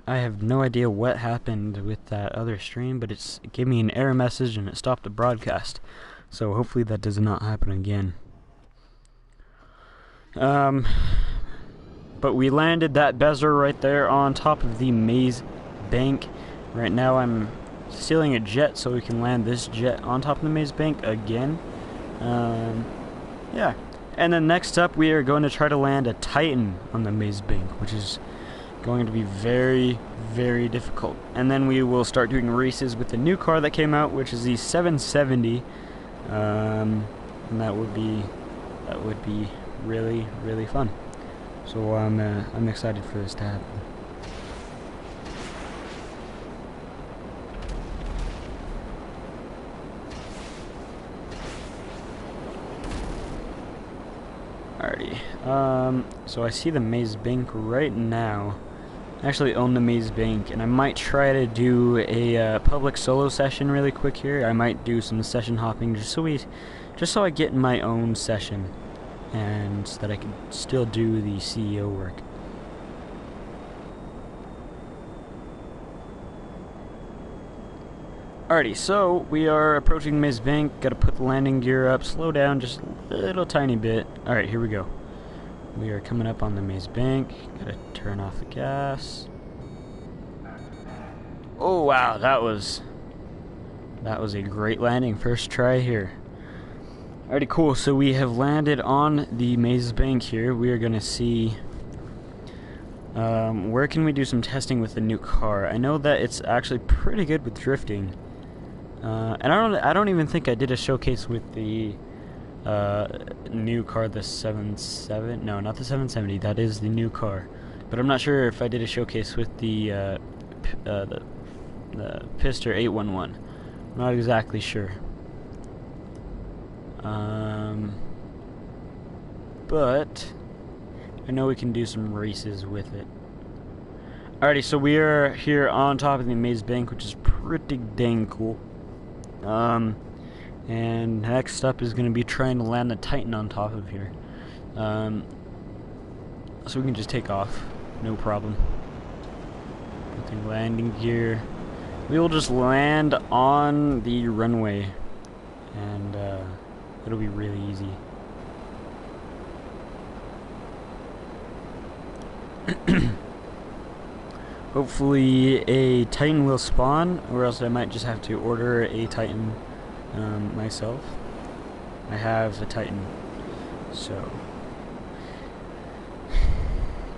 I have no idea what happened with that other stream, but it gave me an error message and it stopped the broadcast. So hopefully that does not happen again. But we landed that bezer right there on top of the maze bank. Right now I'm stealing a jet so we can land this jet on top of the maze bank again. Yeah. And then next up we are going to try to land a Titan on the maze bank, which is going to be very, very difficult. And then we will start doing races with the new car that came out, which is the 770. And that would be really, really fun. So I'm excited for this to happen. Alrighty. So I see the maze bank right now. I actually own the maze bank, and I might try to do a public solo session really quick here. I might do some session hopping just so I get in my own session, and so that I can still do the CEO work. Alrighty, so we are approaching Maze Bank. Gotta put the landing gear up, slow down just a little tiny bit. Alright, here we go. We are coming up on the Maze Bank. Gotta turn off the gas. Oh wow, that was a great landing. First try here. Alrighty, cool. So we have landed on the Maze Bank here. We are gonna see where can we do some testing with the new car. I know that it's actually pretty good with drifting. And I don't even think I did a showcase with the new car, the 77. No, not the 770. That is the new car. But I'm not sure if I did a showcase with the Pister 811. I'm not exactly sure. But I know we can do some races with it. Alrighty, so we are here on top of the Maze Bank, which is pretty dang cool. And next up is going to be trying to land the Titan on top of here. So we can just take off, no problem. Put the landing gear. We will just land on the runway, and it'll be really easy. Hopefully a Titan will spawn, or else I might just have to order a Titan myself. I have a Titan, so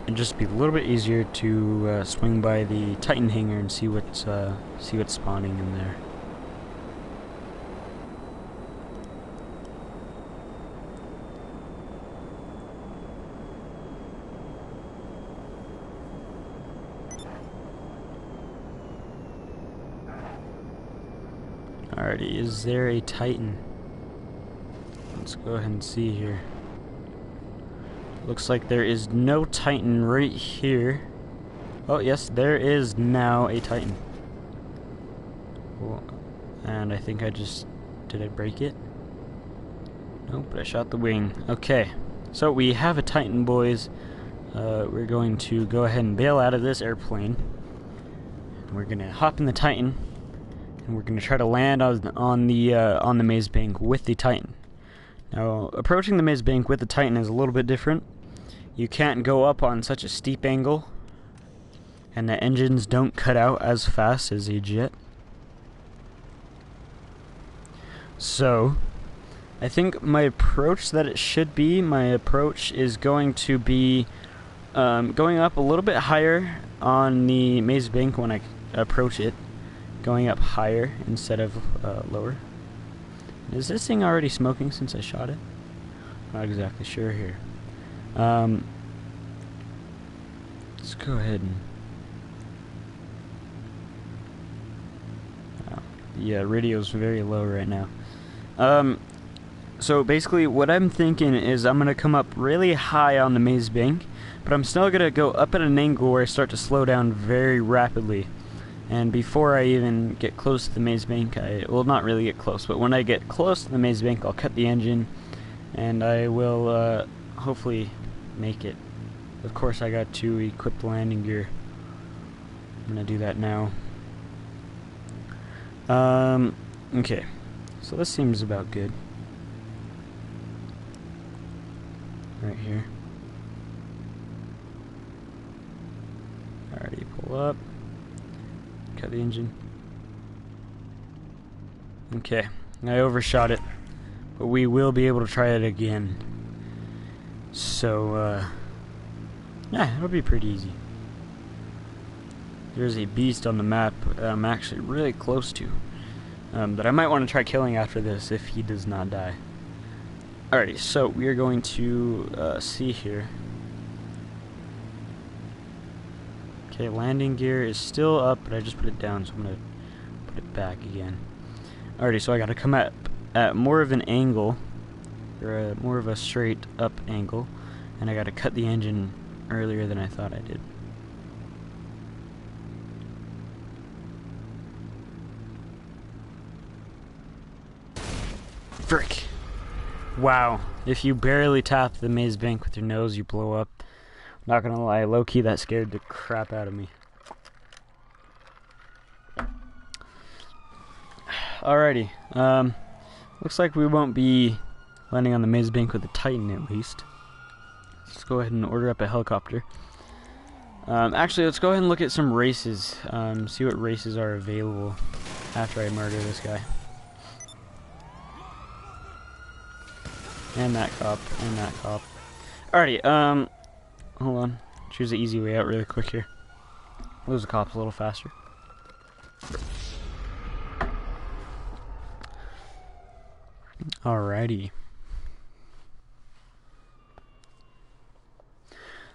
it'd just be a little bit easier to swing by the Titan hangar and see what's spawning in there. Alrighty, is there a Titan? Let's go ahead and see here. Looks like there is no Titan right here. Oh yes, there is now a Titan. Cool. And I think did I break it? Nope, but I shot the wing. Okay, so we have a Titan, boys. We're going to go ahead and bail out of this airplane. We're gonna hop in the Titan. And we're going to try to land on the Maze Bank with the Titan. Now, approaching the Maze Bank with the Titan is a little bit different. You can't go up on such a steep angle, and the engines don't cut out as fast as a jet. So, I think my approach is going to be going up a little bit higher on the Maze Bank when I approach it. Going up higher instead of lower. Is this thing already smoking since I shot it? Not exactly sure here. Let's go ahead and... Wow. The radio's very low right now. So basically what I'm thinking is I'm going to come up really high on the Maze Bank, but I'm still going to go up at an angle where I start to slow down very rapidly. And before I even get close to the Maze Bank, well, not really get close, but when I get close to the Maze Bank, I'll cut the engine, and I will hopefully make it. Of course, I got to equip the landing gear. I'm gonna do that now. Okay. So this seems about good. Right here. Alrighty, pull up. Cut the engine. Okay, I overshot it, but we will be able to try it again. So, yeah, it'll be pretty easy. There's a beast on the map I'm actually really close to, that I might want to try killing after this if he does not die. Alrighty, so we are going to see here. Okay, landing gear is still up, but I just put it down, so I'm going to put it back again. Alrighty, so I got to come at more of an angle, or more of a straight up angle, and I got to cut the engine earlier than I thought I did. Frick! Wow, if you barely tap the maze bank with your nose, you blow up. Not gonna lie, low-key that scared the crap out of me. Alrighty, looks like we won't be landing on the maze bank with the Titan at least. Let's go ahead and order up a helicopter. Actually, let's go ahead and look at some races, see what races are available after I murder this guy. And that cop, and that cop. Alrighty, hold on. Choose the easy way out really quick here. Lose the cops a little faster. Alrighty.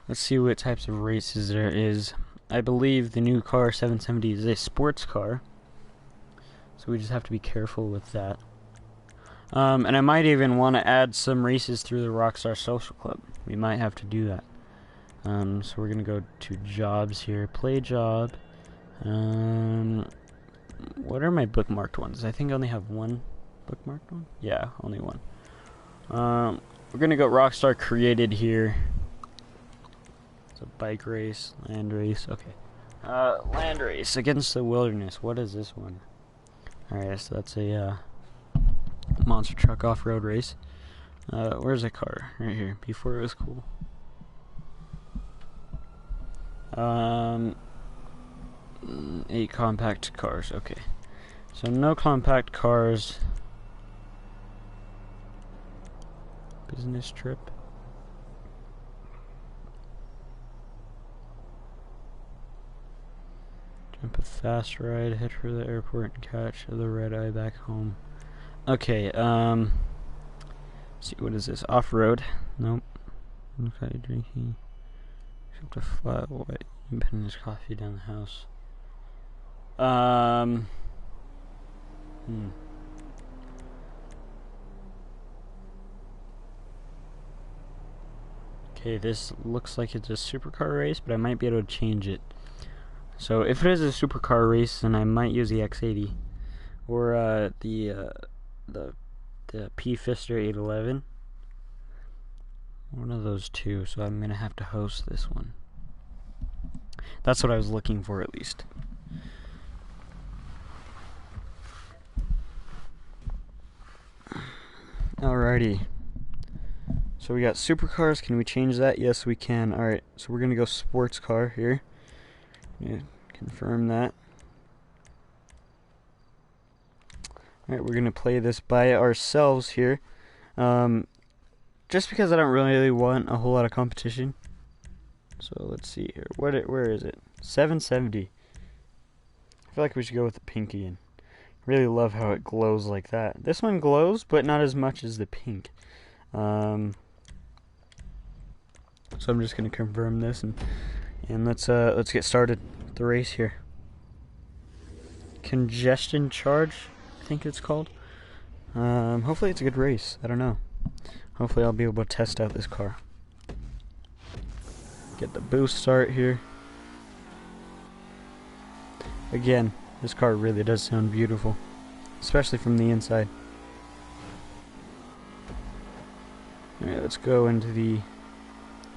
Let's see what types of races there is. I believe the new car 770 is a sports car, so we just have to be careful with that. And I might even want to add some races through the Rockstar Social Club. We might have to do that. So we're gonna go to jobs here. Play job. What are my bookmarked ones? I think I only have one bookmarked one. Yeah, only one. We're gonna go Rockstar created here. It's a bike race, land race. Okay. Land race against the wilderness. What is this one? Alright, so that's a monster truck off-road race. Where's the car? Right here. Before it was cool. 8 compact cars. Okay. So no compact cars. Business trip. Jump a fast ride, head for the airport, and catch the red eye back home. Okay, let's see, what is this? Off-road? Nope. Okay, drinking. Except a flat white. And putting his coffee down the house. Okay, this looks like it's a supercar race, but I might be able to change it. So if it is a supercar race, then I might use the X80 or the P-Fister 811. One of those two. So I'm gonna have to host this one. That's what I was looking for, at least. Alrighty. So we got supercars. Can we change that? Yes, we can. Alright, so we're gonna go sports car here. Yeah, confirm that. Alright, we're gonna play this by ourselves here. Just because I don't really want a whole lot of competition. So let's see here. Where is it? 770. I feel like we should go with the pink again. Really love how it glows like that. This one glows, but not as much as the pink. So I'm just gonna confirm this and let's get started with the race here. Congestion charge, I think it's called. Hopefully it's a good race. I don't know. Hopefully I'll be able to test out this car. Get the boost start here. Again, this car really does sound beautiful, especially from the inside. Alright, let's go into the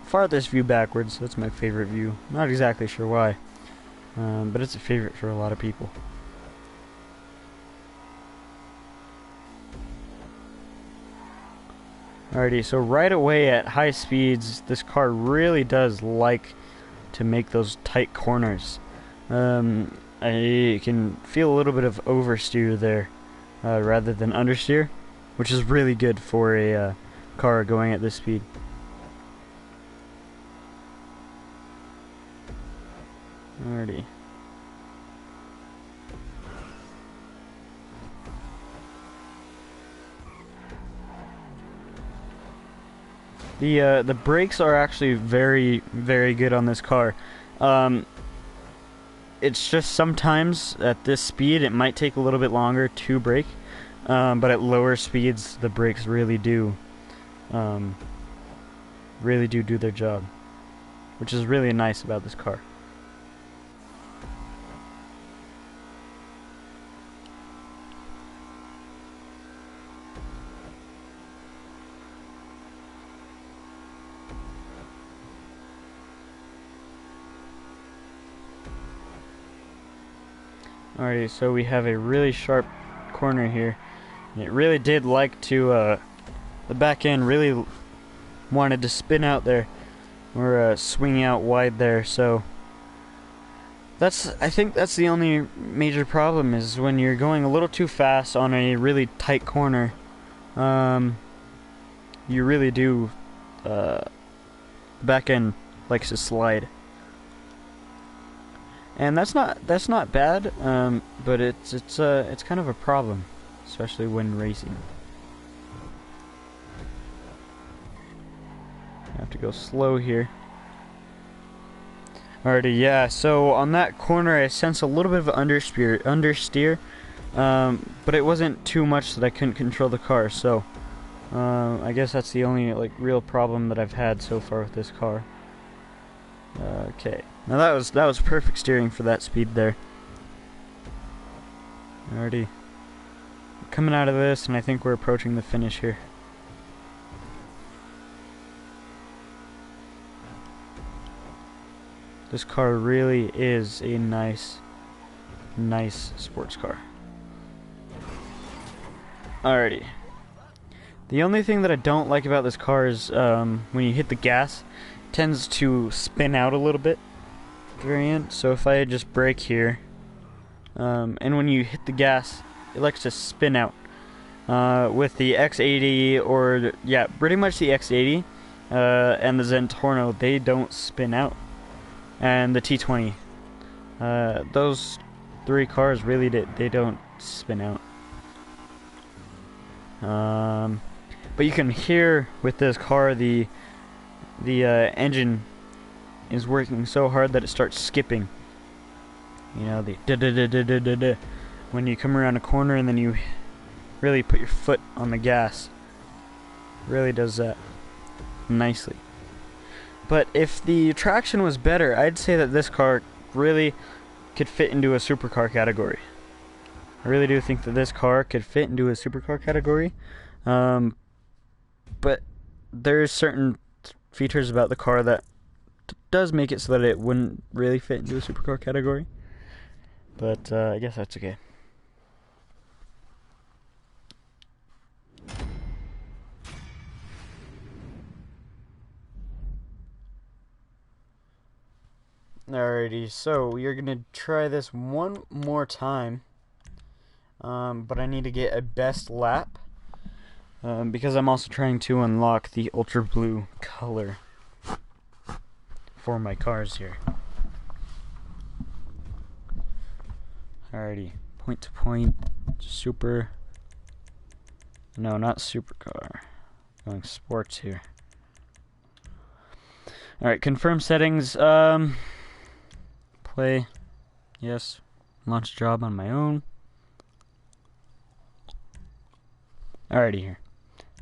farthest view backwards. That's my favorite view. Not exactly sure why. but it's a favorite for a lot of people. Alrighty, so right away at high speeds, this car really does like to make those tight corners. I can feel a little bit of oversteer there rather than understeer, which is really good for a car going at this speed. Alrighty. The brakes are actually very, very good on this car. It's just sometimes at this speed it might take a little bit longer to brake, but at lower speeds the brakes really do do their job, which is really nice about this car. Alrighty, so we have a really sharp corner here. It really did like to, the back end really wanted to spin out there, or swing out wide there, so I think that's the only major problem, is when you're going a little too fast on a really tight corner, you really do, the back end likes to slide. And that's not bad, but it's kind of a problem, especially when racing. I have to go slow here. Alrighty, yeah. So on that corner, I sense a little bit of understeer, but it wasn't too much that I couldn't control the car. So I guess that's the only real problem that I've had so far with this car. Okay. Now that was perfect steering for that speed there. Alrighty. Coming out of this, and I think we're approaching the finish here. This car really is a nice sports car. Alrighty. The only thing that I don't like about this car is when you hit the gas, it tends to spin out a little bit at the very end. So if I just brake here, and when you hit the gas, it likes to spin out. With the X80, or yeah, pretty much the X80 and the Zentorno, they don't spin out. And the T20, those three cars really they don't spin out. But you can hear with this car the engine is working so hard that it starts skipping. You know, the da da da da da da da when you come around a corner and then you really put your foot on the gas. It really does that nicely. But if the traction was better, I'd say that this car really could fit into a supercar category. I really do think that this car could fit into a supercar category. But there's certain features about the car that does make it so that it wouldn't really fit into a supercar category. But I guess that's okay. Alrighty, so we are going to try this one more time, but I need to get a best lap, because I'm also trying to unlock the ultra blue color for my cars here. Alrighty, point to point, super, no, not supercar, going sports here. Alright, confirm settings, play, yes, launch job on my own. Alrighty here,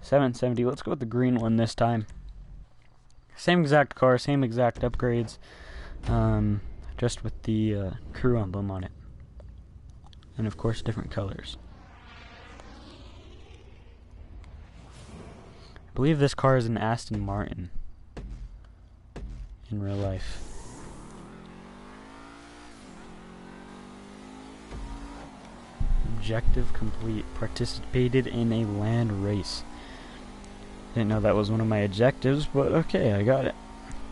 770, let's go with the green one this time. Same exact car, same exact upgrades, just with the crew emblem on it. And of course different colors. I believe this car is an Aston Martin in real life. objective complete. Participated in a land race. Didn't know that was one of my objectives, but okay, I got it.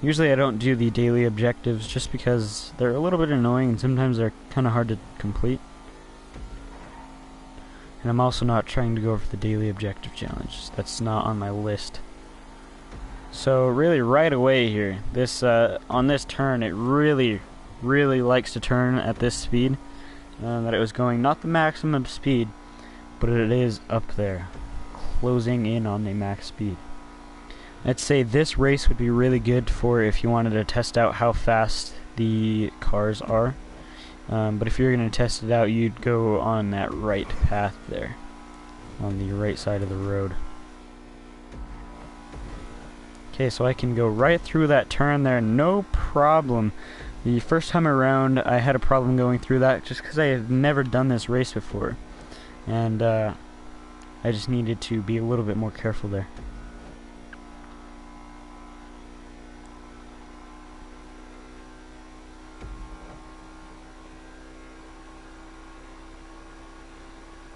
Usually I don't do the daily objectives just because they're a little bit annoying and sometimes they're kind of hard to complete. And I'm also not trying to go for the daily objective challenge. That's not on my list. So really right away here, this on this turn, it really likes to turn at this speed that it was going. Not the maximum speed, but it is up there, closing in on the max speed. I'd say this race would be really good for if you wanted to test out how fast the cars are. But if you're going to test it out, you'd go on that right path there, on the right side of the road. Okay, so I can go right through that turn there, no problem. The first time around, I had a problem going through that just because I have never done this race before. And I just needed to be a little bit more careful there.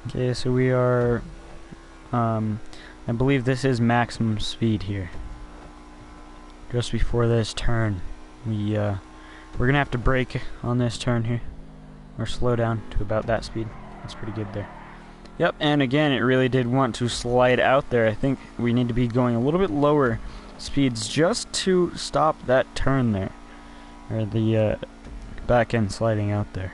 Okay, so we are, I believe this is maximum speed here. Just before this turn, we're gonna have to brake on this turn here, or slow down to about that speed. That's pretty good there. Yep, and again, it really did want to slide out there. I think we need to be going a little bit lower speeds just to stop that turn there, or the back end sliding out there.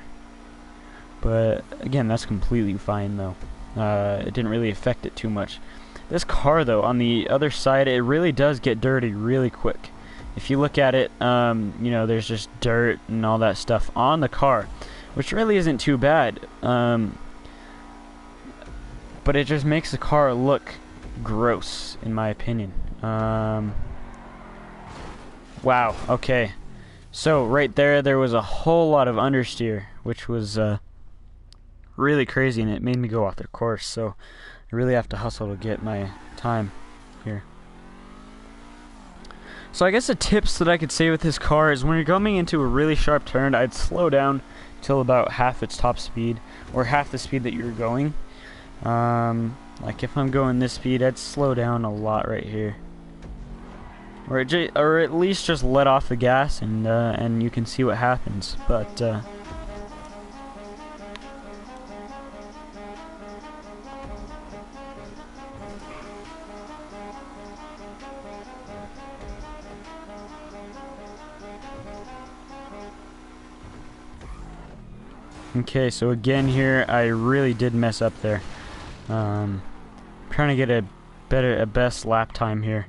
But again, that's completely fine though. It didn't really affect it too much. This car though, on the other side, it really does get dirty really quick. If you look at it, you know, there's just dirt and all that stuff on the car, which really isn't too bad. But it just makes the car look gross, in my opinion. Wow, okay. So right there was a whole lot of understeer, which was really crazy, and it made me go off the course, so I really have to hustle to get my time here. So I guess the tips that I could say with this car is when you're coming into a really sharp turn, I'd slow down till about half its top speed, or half the speed that you're going. Like if I'm going this speed, I'd slow down a lot right here, or at least just let off the gas, and you can see what happens. But okay, so again here, I really did mess up there. Trying to get a best lap time here,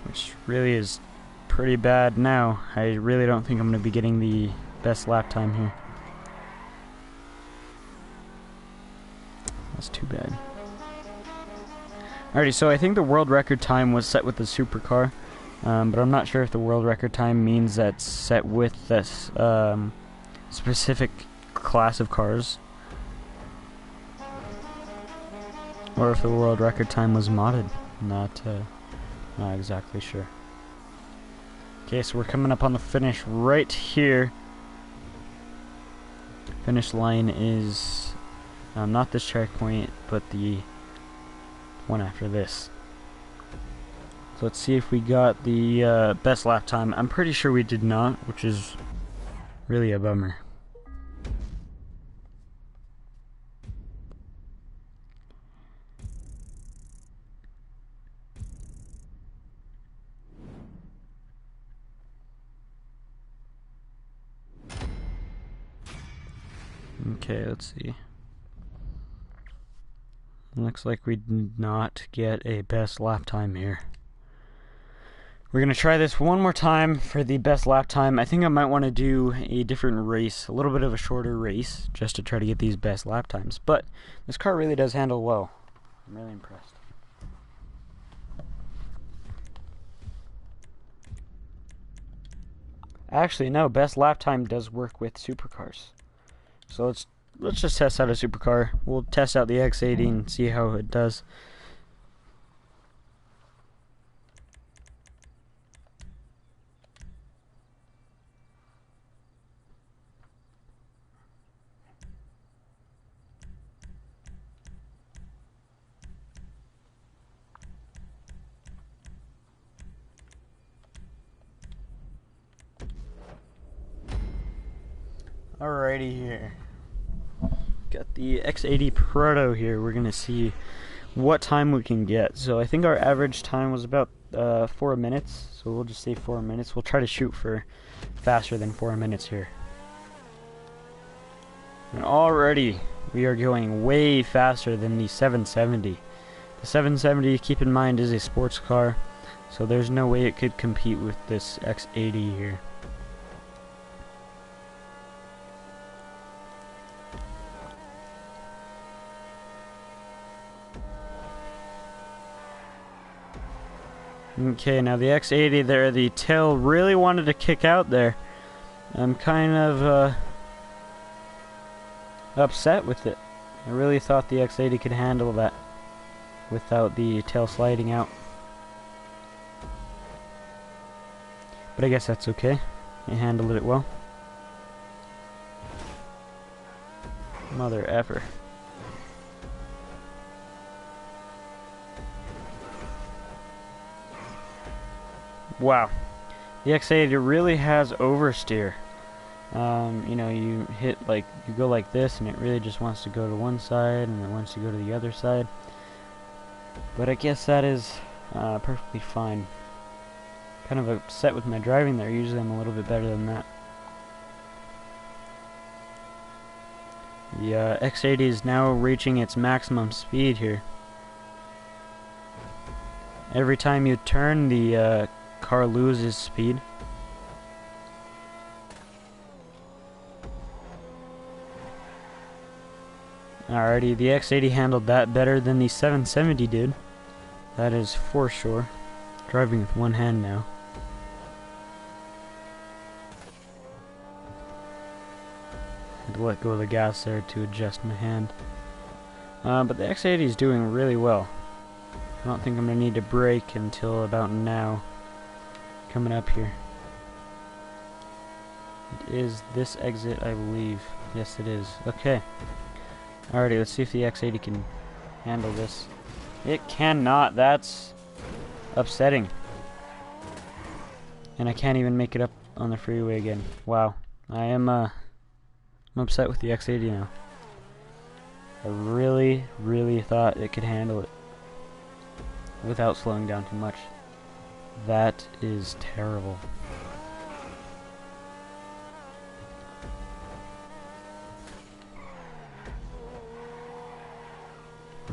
which really is pretty bad now. I really don't think I'm going to be getting the best lap time here. That's too bad. Alrighty, so I think the world record time was set with the supercar. But I'm not sure if the world record time means that's set with this specific class of cars, or if the world record time was modded. Not exactly sure. Okay, so we're coming up on the finish right here. Finish line is not this checkpoint, but the one after this. So let's see if we got the best lap time. I'm pretty sure we did not, which is really a bummer. Okay, let's see. Looks like we did not get a best lap time here. We're going to try this one more time for the best lap time. I think I might want to do a different race, a little bit of a shorter race, just to try to get these best lap times. But this car really does handle well. I'm really impressed. Actually, no, best lap time does work with supercars. So let's just test out a supercar. We'll test out the X80 and see how it does. Alrighty here. Got the X80 Proto here. We're gonna see what time we can get. So I think our average time was about 4 minutes. So we'll just say 4 minutes. We'll try to shoot for faster than 4 minutes here. And already we are going way faster than the 770. The 770, keep in mind, is a sports car, so there's no way it could compete with this X80 here. Okay, now the X80 there, the tail really wanted to kick out there. I'm kind of upset with it. I really thought the X80 could handle that without the tail sliding out. But I guess that's okay. It handled it well. Mother effer. Wow. The X80 really has oversteer. You know, you go like this and it really just wants to go to one side and it wants to go to the other side. But I guess that is perfectly fine. Kind of upset with my driving there. Usually I'm a little bit better than that. The X80 is now reaching its maximum speed here. Every time you turn, the car loses speed. Alrighty, the X80 handled that better than the 770 did. That is for sure. Driving with one hand now. Had to let go of the gas there to adjust my hand. But the X80 is doing really well. I don't think I'm going to need to brake until about now. Coming up here. It is this exit, I believe. Yes, it is. Okay. Alrighty, let's see if the X80 can handle this. It cannot. That's upsetting. And I can't even make it up on the freeway again. Wow. I'm upset with the X80 now. I really, really thought it could handle it without slowing down too much. That is terrible.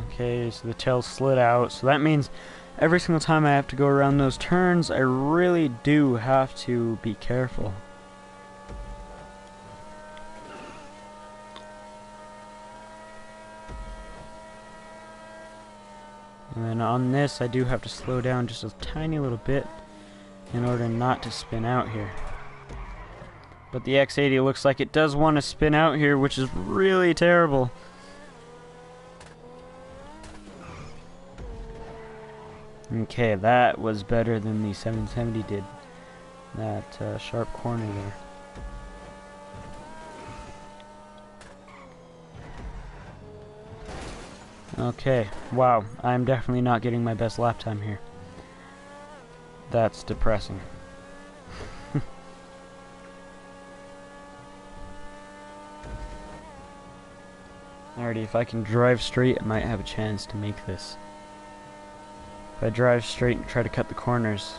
Okay, so the tail slid out, so that means every single time I have to go around those turns, I really do have to be careful. And then on this, I do have to slow down just a tiny little bit in order not to spin out here. But the X80 looks like it does want to spin out here, which is really terrible. Okay, that was better than the 770 did. That sharp corner there. Okay, wow, I'm definitely not getting my best lap time here. That's depressing. Alrighty, if I can drive straight, I might have a chance to make this. If I drive straight and try to cut the corners.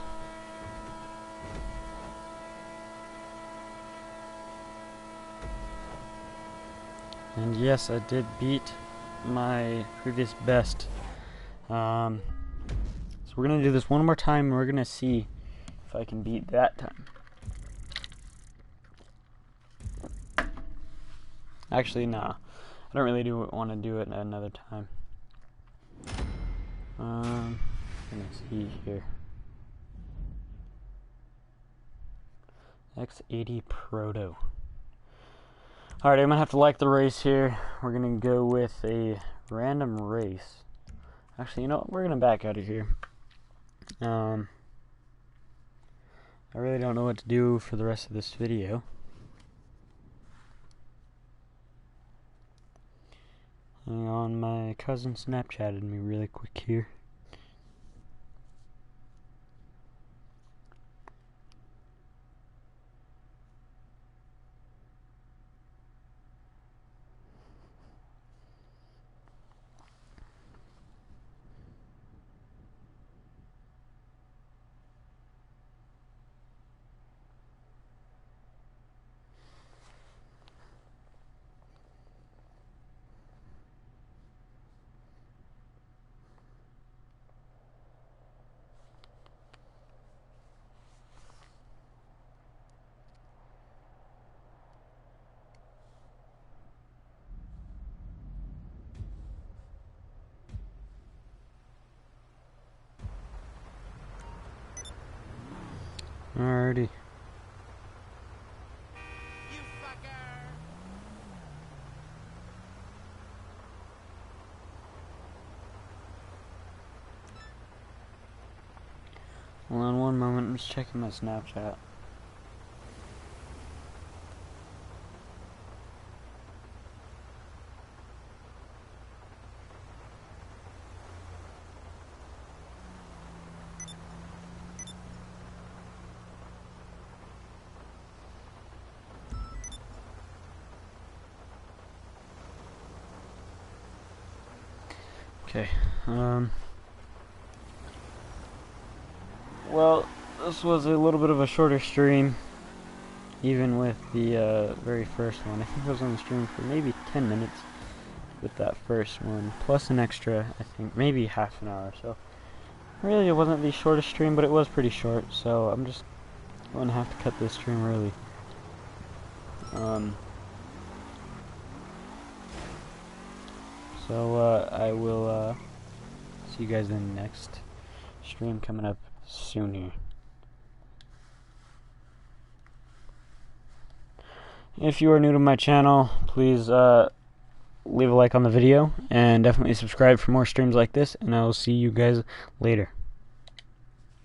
And yes, I did beat my previous best. So we're gonna do this one more time and we're gonna see if I can beat that time. Actually, nah. I don't really want to do it another time. Let's see here. X80 Proto. Alright, I'm gonna have to like the race here. We're gonna go with a random race. Actually, you know what? We're gonna back out of here. I really don't know what to do for the rest of this video. Hang on, my cousin Snapchatted me really quick here. Alrighty. Hold on one moment, I'm just checking my Snapchat. Okay, well, this was a little bit of a shorter stream, even with the very first one. I think I was on the stream for maybe 10 minutes with that first one, plus an extra, I think, maybe half an hour. So, really, it wasn't the shortest stream, but it was pretty short, so I'm just going to have to cut this stream early. So, I will see you guys in the next stream coming up soon here. If you are new to my channel, please leave a like on the video and definitely subscribe for more streams like this, and I will see you guys later.